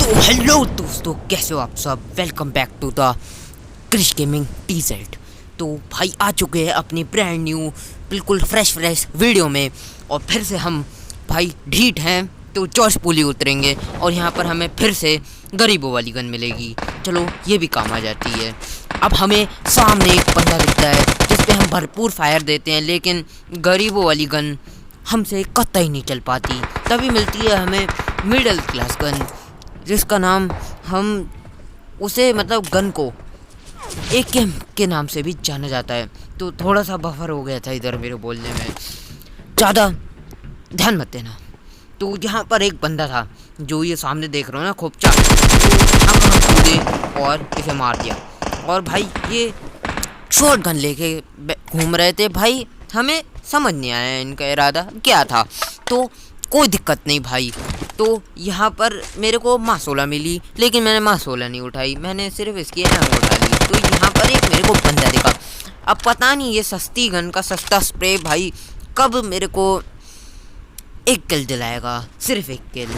तो हेलो दोस्तों, कैसे हो आप सब। Welcome back to the Krish gaming TZ. तो भाई आ चुके हैं अपनी ब्रांड न्यू बिल्कुल फ्रेश वीडियो में। और फिर से हम भाई ढीठ हैं तो चौशपूली उतरेंगे और यहाँ पर हमें फिर से गरीबों वाली गन मिलेगी। चलो ये भी काम आ जाती है। अब हमें सामने एक बंदा दिखता है जिस पे हम भरपूर फायर देते हैं, लेकिन गरीबों वाली गन हमसे कतई नहीं चल पाती। तभी मिलती है हमें मिडिल क्लास गन, जिसका नाम हम उसे मतलब गन को एकेएम के नाम से भी जाना जाता है। तो थोड़ा सा बफर हो गया था इधर मेरे बोलने में, ज़्यादा ध्यान मत देना। तो यहाँ पर एक बंदा था जो ये सामने देख रहे हो ना, खोपचा, तो यहाँ पर हम कूदे और इसे मार दिया। और भाई ये शॉर्ट गन लेके घूम रहे थे। भाई हमें समझ नहीं आया इनका इरादा क्या था, तो कोई दिक्कत नहीं भाई। तो यहाँ पर मेरे को माँ 16 मिली, लेकिन मैंने माँ 16 नहीं उठाई, मैंने सिर्फ इसकी एम उठा ली। तो यहाँ पर एक मेरे को बंदा दिखा। अब पता नहीं ये सस्ती गन का सस्ता स्प्रे भाई कब मेरे को एक किल दिलाएगा, सिर्फ एक किल।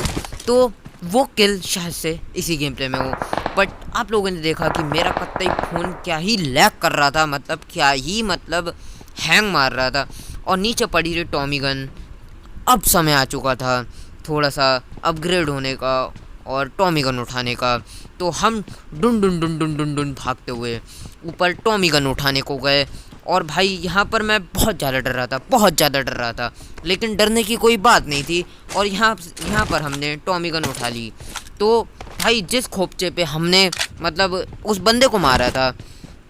तो वो किल शायद से इसी गेम प्ले में हो। बट आप लोगों ने देखा कि मेरा कतई फ़ोन क्या ही लैग कर रहा था, मतलब क्या ही मतलब हैंग मार रहा था। और नीचे पड़ी रही टॉमी गन। अब समय आ चुका था थोड़ा सा अपग्रेड होने का और टॉमी गन उठाने का। तो हम डुन डुन डुन डुन डुन डुन भागते हुए ऊपर टॉमी गन उठाने को गए। और भाई यहाँ पर मैं बहुत ज़्यादा डर रहा था, बहुत ज़्यादा डर रहा था, लेकिन डरने की कोई बात नहीं थी। और यहाँ पर हमने टॉमी गन उठा ली। तो भाई जिस खोपचे पे हमने मतलब उस बंदे को मारा था,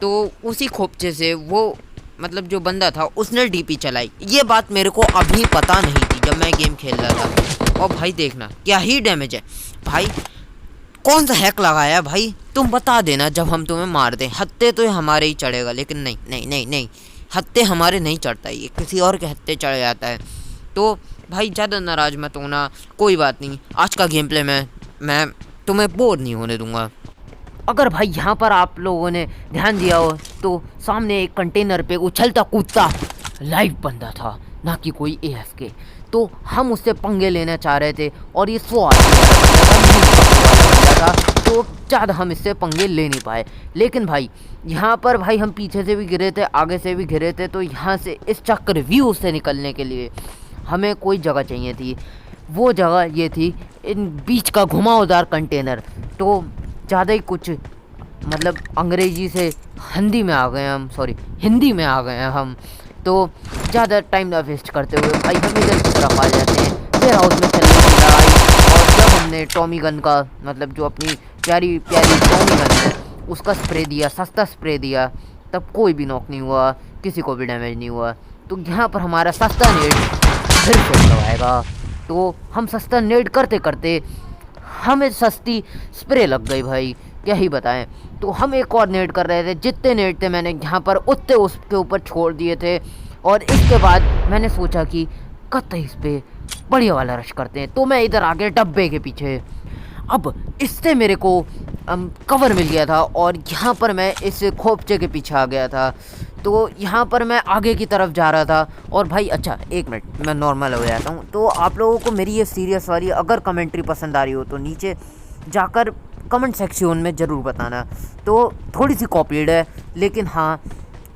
तो उसी खोपचे से वो मतलब जो बंदा था उसने डीपी चलाई। ये बात मेरे को अभी पता नहीं थी जब मैं गेम खेल रहा था। और भाई देखना क्या ही डैमेज है भाई। कौन सा हैक लगाया भाई, तुम बता देना जब हम तुम्हें मार दें। हत्ते तो हमारे ही चढ़ेगा, लेकिन नहीं नहीं नहीं नहीं, हत्ते हमारे नहीं चढ़ता, ये किसी और के हत्ते चढ़ जाता है। तो भाई ज़्यादा नाराज़ मत होना, कोई बात नहीं। आज का गेम प्ले में मैं तुम्हें बोर नहीं होने दूंगा। अगर भाई यहाँ पर आप लोगों ने ध्यान दिया हो तो सामने एक कंटेनर पे उछलता कूदता लाइव बंदा था, ना कि कोई AFK। तो हम उससे पंगे लेना चाह रहे थे और ये 100 था, तो ज़्यादा हम इससे पंगे ले नहीं पाए। लेकिन भाई यहाँ पर भाई हम पीछे से भी गिरे थे, आगे से भी गिरे थे। तो यहाँ से इस चक्रव्यूह से निकलने के लिए हमें कोई जगह चाहिए थी। वो जगह ये थी इन बीच का घुमावदार कंटेनर। तो ज़्यादा ही कुछ मतलब अंग्रेजी से हिंदी में आ गए हम, सॉरी हिंदी में आ गए हैं हम। तो ज़्यादा टाइम ना वेस्ट करते हुए भाई हम इधर की तरफ आ जाते हैं। फिर हाउस में चलने की लड़ाई। और जब हमने टॉमी गन का मतलब जो अपनी प्यारी प्यारी टॉमी गन है उसका स्प्रे दिया, सस्ता स्प्रे दिया, तब कोई भी नॉक नहीं हुआ, किसी को भी डैमेज नहीं हुआ। तो यहाँ पर हमारा सस्ता नेड फिर से लगाएगा। तो हम सस्ता नेड करते करते हमें सस्ती स्प्रे लग गई भाई, क्या ही बताएं। तो हम एक और नेट कर रहे थे, जितने नेट थे मैंने यहाँ पर उतने उसके ऊपर छोड़ दिए थे। और इसके बाद मैंने सोचा कि कतई इस पर बढ़िया वाला रश करते हैं। तो मैं इधर आ गया डब्बे के पीछे। अब इससे मेरे को कवर मिल गया था और यहाँ पर मैं इस खोपचे के पीछे आ गया था। तो यहाँ पर मैं आगे की तरफ जा रहा था। और भाई अच्छा एक मिनट, मैं नॉर्मल हो जाता हूँ। तो आप लोगों को मेरी ये सीरियस वाली अगर कमेंट्री पसंद आ रही हो तो नीचे जाकर कमेंट सेक्शन में ज़रूर बताना। तो थोड़ी सी कॉपीड है, लेकिन हाँ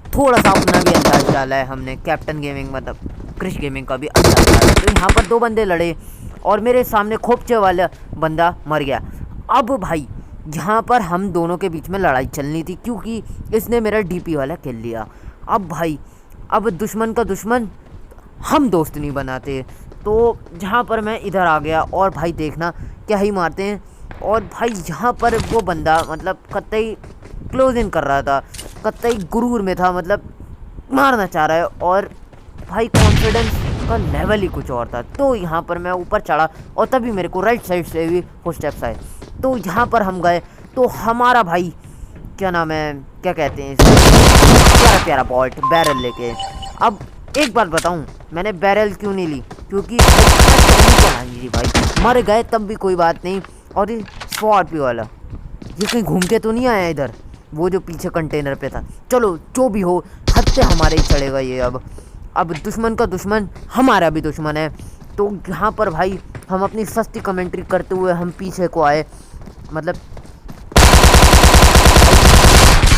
थोड़ा सा अपना भी अंदाज डाला है हमने। कैप्टन गेमिंग मतलब क्रिश गेमिंग का भी अंदाज डाला है। तो यहाँ पर 2 बंदे लड़े और मेरे सामने खोपचे वाला बंदा मर गया। अब भाई यहाँ पर हम दोनों के बीच में लड़ाई चलनी थी, क्योंकि इसने मेरा DP वाला किल लिया। अब भाई अब दुश्मन का दुश्मन हम दोस्त नहीं बनाते। तो जहाँ पर मैं इधर आ गया और भाई देखना क्या ही मारते हैं। और भाई यहाँ पर वो बंदा मतलब कतई क्लोज इन कर रहा था, कतई गुरूर में था, मतलब मारना चाह रहा है। और भाई कॉन्फिडेंस का लेवल ही कुछ और था। तो यहाँ पर मैं ऊपर चढ़ा और तभी मेरे को राइट साइड से भी फुटस्टेप्स आए। तो यहाँ पर हम गए तो हमारा भाई क्या नाम है, क्या कहते हैं, प्यारा प्यारा बॉट बैरल लेके। अब एक बात बताऊँ, मैंने बैरल क्यों नहीं ली, क्योंकि भाई मर गए तब भी कोई बात नहीं। और ये स्कॉर्पियो वाला ये कहीं घूम के तो नहीं आया इधर, वो जो पीछे कंटेनर पे था। चलो जो भी हो, हद से हमारे ही चढ़ेगा ये। अब दुश्मन का दुश्मन हमारा भी दुश्मन है। तो यहाँ पर भाई हम अपनी सस्ती कमेंट्री करते हुए हम पीछे को आए। मतलब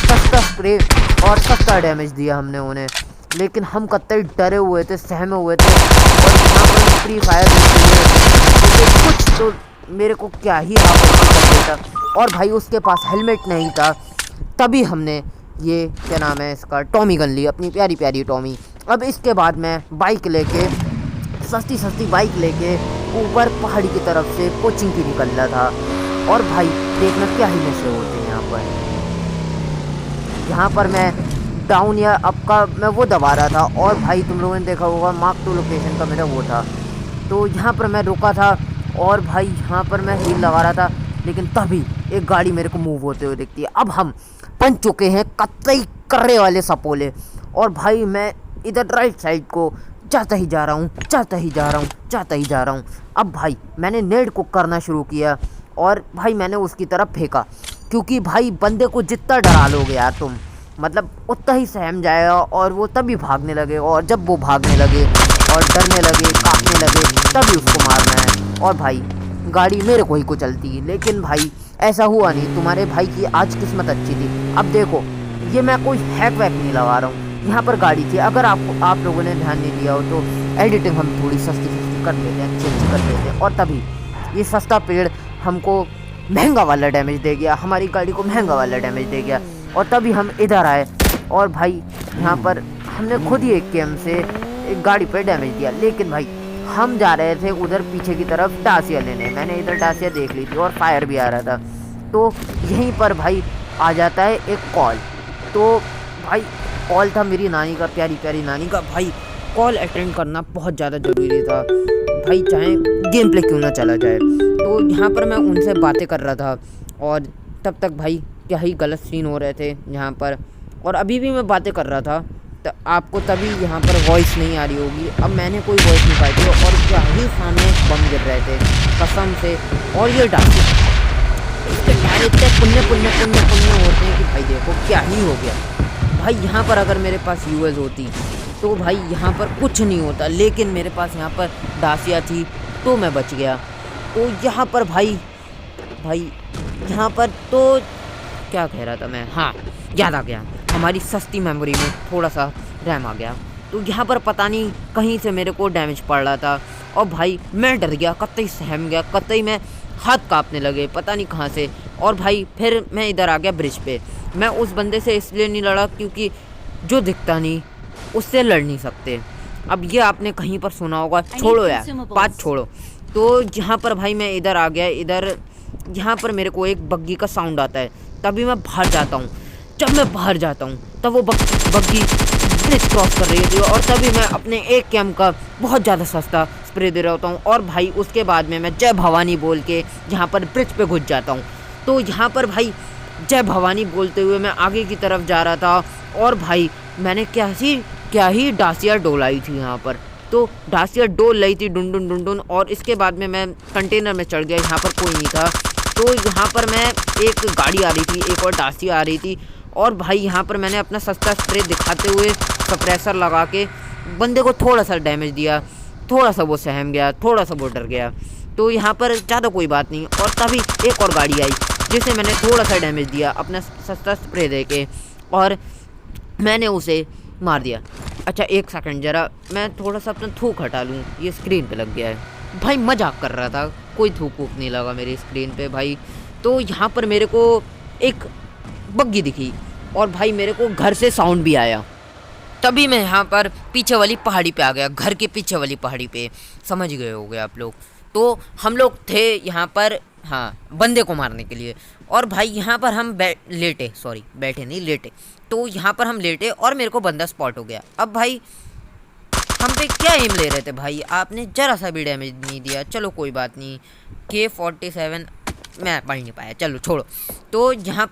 सस्ता स्प्रे और सस्ता डैमेज दिया हमने उन्हें, लेकिन हम कतई डरे हुए थे, सहमे हुए थे। और यहाँ पर फ्री फायर तो कुछ तो मेरे को क्या ही आपत्ति कर देता। और भाई उसके पास हेलमेट नहीं था, तभी हमने ये क्या नाम है इसका टॉमी गन ली, अपनी प्यारी प्यारी टॉमी। अब इसके बाद मैं बाइक लेके, सस्ती सस्ती बाइक लेके ऊपर पहाड़ी की तरफ से कोचिंग की निकल रहा था। और भाई देखना क्या ही नशे होते हैं यहाँ पर मैं डाउन या अप का मैं वो दबा रहा था। और भाई तुम लोगों ने देखा होगा मार्क 2 लोकेशन का मेरा वो था। तो यहाँ पर मैं रुका था और भाई यहाँ पर मैं हील लगा रहा था, लेकिन तभी एक गाड़ी मेरे को मूव होते हुए दिखती है। अब हम बन चुके हैं कतई कर्रे वाले सपोले। और भाई मैं इधर राइट साइड को जाता ही जा रहा हूँ, जाता ही जा रहा हूँ, जाता ही जा रहा हूँ। अब भाई मैंने नेड को करना शुरू किया और भाई मैंने उसकी तरफ फेंका, क्योंकि भाई बंदे को जितना डरा लोगे यार तुम, मतलब उतना ही सहम जाएगा और वो तभी भागने लगे। और जब वो भागने लगे और डरने लगे, कांपने लगे, तभी उसको मारना है। और भाई गाड़ी मेरे को ही को चलती, लेकिन भाई ऐसा हुआ नहीं। तुम्हारे भाई की आज किस्मत अच्छी थी। अब देखो ये मैं कोई हैक वैक नहीं लगा रहा हूँ, यहाँ पर गाड़ी थी। अगर आप लोगों ने ध्यान नहीं दिया हो तो एडिटिंग हम थोड़ी सस्ती सस्ती कर लेते हैं, अच्छी कर लेते हैं। और तभी ये सस्ता पेड़ हमको महंगा वाला डैमेज दे गया, हमारी गाड़ी को महंगा वाला डैमेज दे गया। और तभी हम इधर आए और भाई यहाँ पर हमने खुद ही एक केम से एक गाड़ी पर डैमेज दिया। लेकिन भाई हम जा रहे थे उधर पीछे की तरफ डासिया लेने, मैंने इधर डासिया देख ली थी और फायर भी आ रहा था। तो यहीं पर भाई आ जाता है एक कॉल। तो भाई कॉल था मेरी नानी का, प्यारी प्यारी नानी का। भाई कॉल अटेंड करना बहुत ज़्यादा ज़रूरी था भाई, चाहे गेम प्ले क्यों ना चला जाए। तो यहाँ पर मैं उनसे बातें कर रहा था और तब तक भाई क्या ही गलत सीन हो रहे थे यहाँ पर। और अभी भी मैं बातें कर रहा था तो आपको तभी यहाँ पर वॉइस नहीं आ रही होगी। अब मैंने कोई वॉइस नहीं पाई थी और क्या ही सामने बम गिर रहे थे कसम से। और ये डांस इसके टायर इतने पुण्य पुण्य पुण्य पुण्य होते हैं कि भाई देखो क्या ही हो गया। भाई यहाँ पर अगर मेरे पास यूएस होती तो भाई यहाँ पर कुछ नहीं होता, लेकिन मेरे पास यहाँ पर डासिया थी तो मैं बच गया। तो यहाँ पर भाई यहाँ पर तो क्या कह रहा था मैं, हाँ याद आ गया, हमारी सस्ती मेमोरी में थोड़ा सा रैम आ गया। तो यहाँ पर पता नहीं कहीं से मेरे को डैमेज पड़ रहा था और भाई मैं डर गया, कतई सहम गया, कतई मैं हाथ कांपने लगे पता नहीं कहाँ से। और भाई फिर मैं इधर आ गया ब्रिज पे। मैं उस बंदे से इसलिए नहीं लड़ा क्योंकि जो दिखता नहीं उससे लड़ नहीं सकते। अब ये आपने कहीं पर सुना होगा, छोड़ो यार बात छोड़ो। तो यहाँ पर भाई मैं इधर आ गया, इधर यहाँ पर मेरे को एक बग्गी का साउंड आता है, तभी मैं बाहर जाता हूँ। जब मैं बाहर जाता हूँ तब वो बग्गी ब्रिज क्रॉस कर रही थी और तभी मैं अपने एक कैम का बहुत ज़्यादा सस्ता स्प्रे दे रहा होता हूँ। और भाई उसके बाद में मैं जय भवानी बोल के यहाँ पर ब्रिज पे घुस जाता हूँ। तो यहाँ पर भाई जय भवानी बोलते हुए मैं आगे की तरफ जा रहा था और भाई मैंने क्या ही डासिया डोलाई थी यहाँ पर। तो डासिया डोल रही थी डुन डुन डुन डुन। और इसके बाद में मैं कंटेनर में चढ़ गया, यहाँ पर कोई नहीं था। तो यहाँ पर मैं एक गाड़ी आ रही थी, एक और डासिया आ रही थी। और भाई यहाँ पर मैंने अपना सस्ता स्प्रे दिखाते हुए सप्रेसर लगा के बंदे को थोड़ा सा डैमेज दिया, थोड़ा सा वो सहम गया, थोड़ा सा वो डर गया। तो यहाँ पर ज़्यादा कोई बात नहीं। और तभी एक और गाड़ी आई जिसे मैंने थोड़ा सा डैमेज दिया अपना सस्ता स्प्रे दे के और मैंने उसे मार दिया। अच्छा एक सेकंड ज़रा मैं थोड़ा सा अपना थूक हटा लूँ, ये स्क्रीन पे लग गया है। भाई मजाक कर रहा था, कोई थूक वूक नहीं लगा मेरी स्क्रीन पे भाई। तो यहाँ पर मेरे को एक बग्गी दिखी और भाई मेरे को घर से साउंड भी आया, तभी मैं यहाँ पर पीछे वाली पहाड़ी पे आ गया, घर के पीछे वाली पहाड़ी पे, समझ गए होगे आप लोग। तो हम लोग थे यहाँ पर, हाँ बंदे को मारने के लिए। और भाई यहाँ पर हम बैठे नहीं लेटे। तो यहाँ पर हम लेटे और मेरे को बंदा स्पॉट हो गया। अब भाई हम पे क्या एम ले रहे थे भाई, आपने ज़रा सा भी डैमेज नहीं दिया। चलो कोई बात नहीं, K47 मैं पढ़ नहीं पाया, चलो छोड़ो। तो यहाँ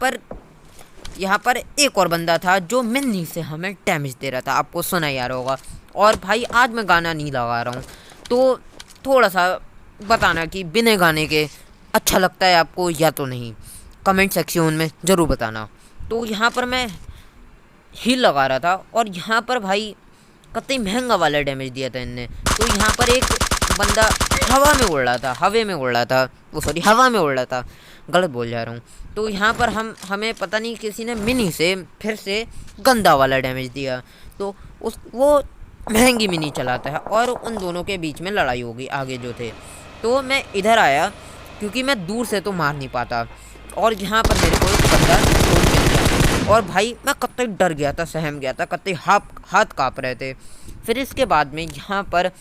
पर एक और बंदा था जो मिन्नी से हमें डैमेज दे रहा था, आपको सुना यार होगा। और भाई आज मैं गाना नहीं लगा रहा हूँ, तो थोड़ा सा बताना कि बिना गाने के अच्छा लगता है आपको या तो नहीं, कमेंट सेक्शन में ज़रूर बताना। तो यहाँ पर मैं हील लगा रहा था और यहाँ पर भाई कतई महंगा वाला डैमेज दिया था इनने। तो यहाँ पर एक बंदा हवा में उड़ रहा था, हवे में उड़ रहा था, वो सॉरी हवा में उड़ रहा था, गलत बोल जा रहा हूँ। तो यहाँ पर हमें पता नहीं किसी ने मिनी से फिर से गंदा वाला डैमेज दिया। तो वो महंगी मिनी चलाता है और उन दोनों के बीच में लड़ाई होगी आगे जो थे। तो मैं इधर आया क्योंकि मैं दूर से तो मार नहीं पाता, और यहाँ पर मेरे को एक बंदा ढूंढ मिल गया और भाई मैं कतई डर गया था, सहम गया था, कतई हाथ काँप रहे थे। फिर इसके बाद में यहाँ पर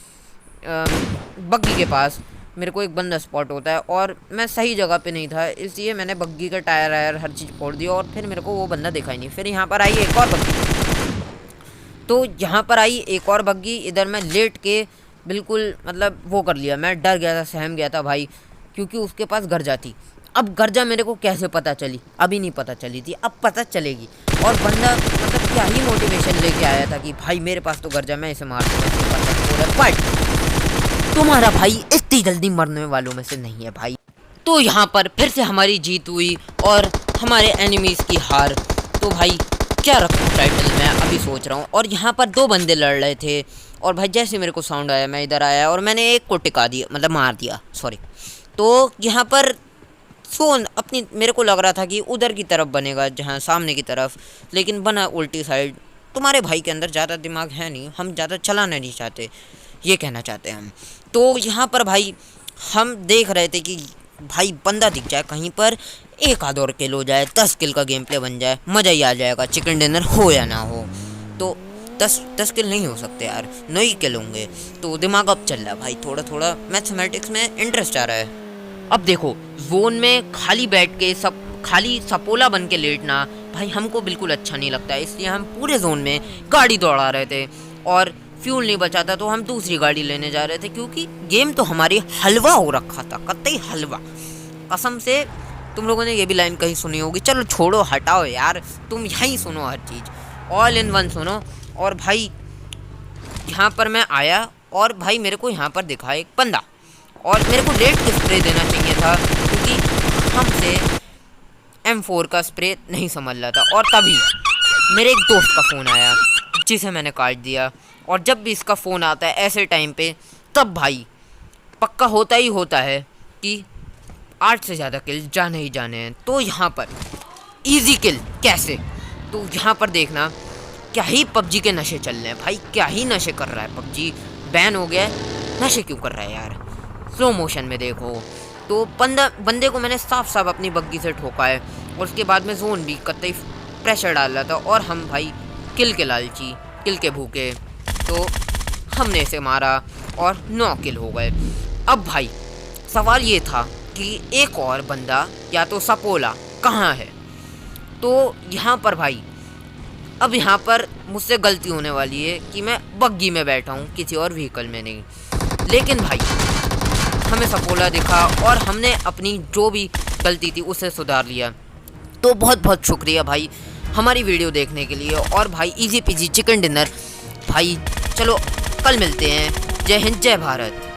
बग्गी के पास मेरे को एक बंदा स्पॉट होता है और मैं सही जगह पे नहीं था, इसलिए मैंने बग्गी का टायर वायर हर चीज़ फोड़ दी और फिर मेरे को वो बंदा दिखा ही नहीं। फिर यहाँ पर आई एक और बग्गी, तो यहाँ पर आई एक और बग्गी, इधर मैं लेट के बिल्कुल मतलब वो कर लिया, मैं डर गया था, सहम गया था भाई, क्योंकि उसके पास गर्जा थी। अब गर्जा मेरे को कैसे पता चली, अभी नहीं पता चली थी, अब पता चलेगी। और बंदा मतलब क्या ही मोटिवेशन लेके आया था कि भाई मेरे पास तो गर्जा, मैं इसे मार दूँगा। तुम्हारा भाई इतनी जल्दी मरने वालों में से नहीं है भाई। तो यहाँ पर फिर से हमारी जीत हुई और हमारे एनिमीज़ की हार। तो भाई क्या रखूँ टाइटल, मैं अभी सोच रहा हूँ। और यहाँ पर दो बंदे लड़ रहे थे और भाई जैसे मेरे को साउंड आया मैं इधर आया और मैंने एक को टिका दिया, मतलब मार दिया, सॉरी। तो यहाँ पर अपनी मेरे को लग रहा था कि उधर की तरफ बनेगा, जहाँ सामने की तरफ, लेकिन बना उल्टी साइड। तुम्हारे भाई के अंदर ज़्यादा दिमाग है नहीं, हम ज़्यादा चलाना नहीं चाहते, ये कहना चाहते हैं हम। तो यहाँ पर भाई हम देख रहे थे कि भाई बंदा दिख जाए कहीं पर, एक आध और किल हो जाए, 10 किल का गेम प्ले बन जाए, मज़ा ही आ जाएगा, चिकन डिनर हो या ना हो। तो 10 किल नहीं हो सकते यार, 9 ही किल होंगे। तो दिमाग अब चल रहा है भाई, थोड़ा थोड़ा मैथमेटिक्स में इंटरेस्ट आ रहा है। अब देखो जोन में खाली बैठ के खाली सपोला बन के लेटना भाई हमको बिल्कुल अच्छा नहीं लगता है, इसलिए हम पूरे जोन में गाड़ी दौड़ा रहे थे और फ्यूल नहीं बचा था तो हम दूसरी गाड़ी लेने जा रहे थे, क्योंकि गेम तो हमारी हलवा हो रखा था, कतई हलवा। कसम से तुम लोगों ने ये भी लाइन कहीं सुनी होगी, चलो छोड़ो हटाओ यार, तुम यहीं सुनो हर चीज़, ऑल इन वन सुनो। और भाई यहाँ पर मैं आया और भाई मेरे को यहाँ पर दिखा एक बंदा, और मेरे को लेट के स्प्रे देना चाहिए था क्योंकि हमसे M4 का स्प्रे नहीं समझ रहा था। और तभी मेरे एक दोस्त का फ़ोन आया जिसे मैंने काट दिया। और जब भी इसका फ़ोन आता है ऐसे टाइम पे, तब भाई पक्का होता ही होता है कि 8 से ज़्यादा किल जाने ही जाने हैं। तो यहाँ पर इजी किल कैसे, तो यहाँ पर देखना क्या ही पबजी के नशे चल रहे हैं भाई, क्या ही नशे कर रहा है पबजी, बैन हो गया है, नशे क्यों कर रहा है यार। स्लो मोशन में देखो तो बंदे को मैंने साफ साफ अपनी बग्गी से ठोका है और उसके बाद में जोन भी कतई प्रेशर डाल रहा था और हम भाई किल के लालची, किल के भूखे, तो हमने इसे मारा और 9 किल हो गए। अब भाई सवाल ये था कि एक और बंदा या तो सपोला कहाँ है। तो यहाँ पर भाई अब यहाँ पर मुझसे गलती होने वाली है कि मैं बग्गी में बैठा हूँ, किसी और व्हीकल में नहीं। लेकिन भाई हमें सपोला दिखा और हमने अपनी जो भी गलती थी उसे सुधार लिया। तो बहुत बहुत शुक्रिया भाई हमारी वीडियो देखने के लिए। और भाई इजी पीजी चिकन डिनर भाई, चलो कल मिलते हैं। जय हिंद, जय भारत।